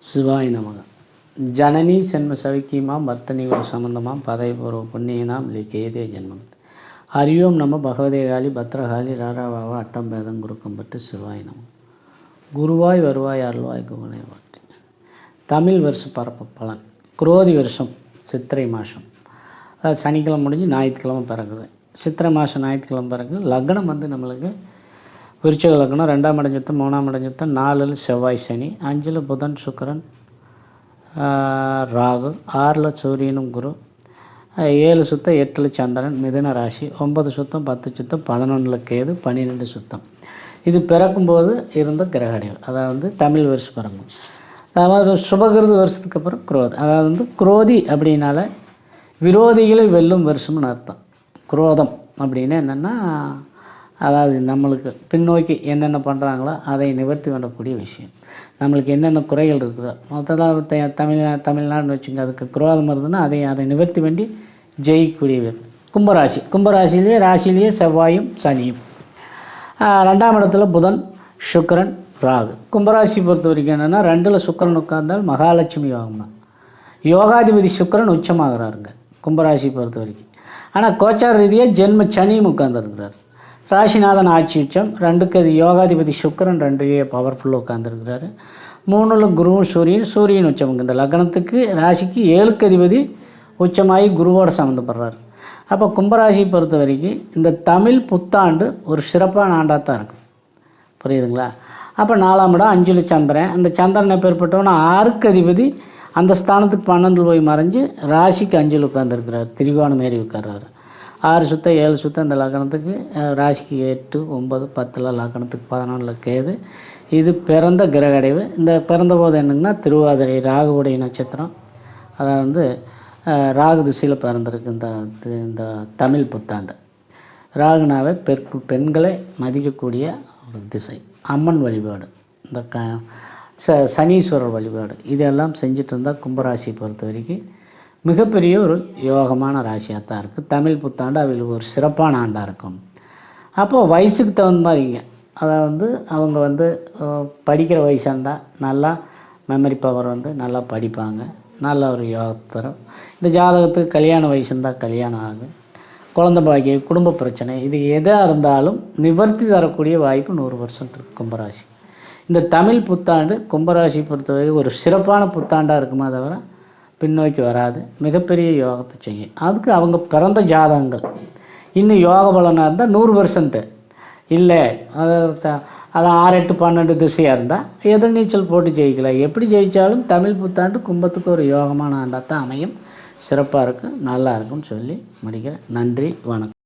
சிவாய நமக. ஜனனி சென்ம சவிக்கியமாம் வர்த்தனிகள் சம்பந்தமாம் பதவிபூர்வ புண்ணியனாம் லிக்கேதே ஜென்மம். ஹரியோம் நம பகவதேகாலி பத்ரகாளி ராராவாவா அட்டம் பேதம் குருக்கம்பட்டு சிவாய நம. குருவாய் வருவாய் அருள்வாய் குகனை வாட்டி. தமிழ் வருஷ பரப்பு பலன். குரோதி வருஷம் சித்திரை மாதம், அதாவது சனிக்கிழமை முடிஞ்சு ஞாயிற்றுக்கிழமை பிறகுது. சித்திரை மாதம் ஞாயிற்றுக்கிழமை பிறகு லக்னம் நம்மளுக்கு விருச்சிக லக்னம், 2ஆம் இடம் சுத்தம், 3ஆம் இடம் சுத்தம், 4 செவ்வாய் சனி, 5 புதன் சுக்கிரன் ராகு, 6 சூரியனும் குரு, 7 சுத்தம், 8 சந்திரன் மிதுன ராசி, 9 சுத்தம், 10 சுத்தம், 11 கேது, 12 சுத்தம். இது பிறக்கும்போது இருந்த கிரகடைவு, அதாவது தமிழ் வருஷம் பிறக்கும். அதாவது சுபகிருது வருஷத்துக்கு அப்புறம் குரோதி, அதாவது குரோதி அப்படின்னால விரோதிகளை வெல்லும் வருஷம்னு அர்த்தம். குரோதம் அப்படின்னு என்னென்னா, அதாவது நம்மளுக்கு பின்னோக்கி என்னென்ன பண்ணுறாங்களோ அதை நிவர்த்தி பண்ணக்கூடிய விஷயம். நம்மளுக்கு என்னென்ன குறைகள் இருக்குதோ மொத்தமாக தமிழ்நாடுன்னு வச்சுங்க, அதுக்கு குரோதம் இருந்ததுன்னா அதை நிவர்த்தி பண்ணி ஜெயிக்கக்கூடியவர். கும்பராசிலேயே செவ்வாயும் சனியும், 2ஆம் இடத்துல புதன் சுக்கிரன் ராகு. கும்பராசி பொறுத்த வரைக்கும் என்னென்னா, 2ல் சுக்கிரன் உட்கார்ந்தால் மகாலட்சுமி யோகம்னா, யோகாதிபதி சுக்கிரன் உச்சமாகிறாருங்க கும்பராசி பொறுத்த வரைக்கும். ஆனால் கோச்சார ரீதியாக ஜென்ம சனியும் உட்கார்ந்துருக்கிறார். ராசிநாதன் ஆட்சி உச்சம், 2க்கு அது யோகாதிபதி சுக்கிரன் 2 பவர்ஃபுல்லாக உட்காந்துருக்கிறாரு. 3ல் குருவும் சூரியன் உச்சம். இந்த லக்னத்துக்கு ராசிக்கு 7க்கு அதிபதி உச்சமாகி குருவோடு சம்மந்தப்படுறாரு. அப்போ கும்பராசி பொறுத்த வரைக்கும் இந்த தமிழ் புத்தாண்டு ஒரு சிறப்பான ஆண்டாக தான் இருக்கும். புரியுதுங்களா? அப்போ 4ஆம் இடம் 5 சந்திரன், அந்த சந்திரனை பேர்பட்டவனா 6க்கு அதிபதி அந்த ஸ்தானத்துக்கு 12 போய் மறைஞ்சு ராசிக்கு 5 உட்காந்துருக்கிறார், திரிகோணம் மாரி உட்கார்றாரு. 6 சுத்தம் 7 சுத்தம் இந்த லக்னத்துக்கு, ராசிக்கு 8 9 10 லக்னத்துக்கு 11 கேது. இது பிறந்த கிரகடைவு. இந்த பிறந்த போது என்னங்கன்னா திருவாதிரை ராகுவுடைய நட்சத்திரம், அதாவது ராகு திசையில் பிறந்திருக்கு இந்த தமிழ் புத்தாண்டு. ராகுனாவே பெண்களை மதிக்கக்கூடிய ஒரு திசை. அம்மன் வழிபாடு, இந்த சனீஸ்வரர் வழிபாடு, இதெல்லாம் செஞ்சுட்டு இருந்தால் கும்பராசி பொறுத்த வரைக்கும் மிகப்பெரிய ஒரு யோகமான ராசியாக தான் இருக்குது. தமிழ் புத்தாண்டு அவங்களுக்கு ஒரு சிறப்பான ஆண்டாக இருக்கும். அப்போது வயசுக்கு தகுந்த மாதிரிங்க, அதாவது அவங்க படிக்கிற வயசாக இருந்தால் நல்லா மெமரி பவர் நல்லா படிப்பாங்க, நல்ல ஒரு யோகத்தை தரும். இந்த ஜாதகத்துக்கு கல்யாண வயசு இருந்தால் கல்யாணம் ஆகும். குழந்தை பாக்கியம், குடும்ப பிரச்சனை, இது எதாக இருந்தாலும் நிவர்த்தி தரக்கூடிய வாய்ப்பு 100% இருக்குது கும்பராசி. இந்த தமிழ் புத்தாண்டு கும்பராசி பொறுத்தவரை ஒரு சிறப்பான புத்தாண்டாக இருக்குமா தவிர பின்னோக்கி வராது. மிகப்பெரிய யோகத்தை செய்யும். அதுக்கு அவங்க பிறந்த ஜாதகங்கள் இன்னும் யோக பலனாக இருந்தால் 100% இல்லை, அது 6 8 12 திசையாக இருந்தால் எதிர்நீச்சல் போட்டு ஜெயிக்கலாம். எப்படி ஜெயித்தாலும் தமிழ் புத்தாண்டு கும்பத்துக்கு ஒரு யோகமான ஆண்டாக தான் அமையும். சிறப்பாக இருக்கும், நல்லா இருக்கும்னு சொல்லி முடிக்கிறேன். நன்றி, வணக்கம்.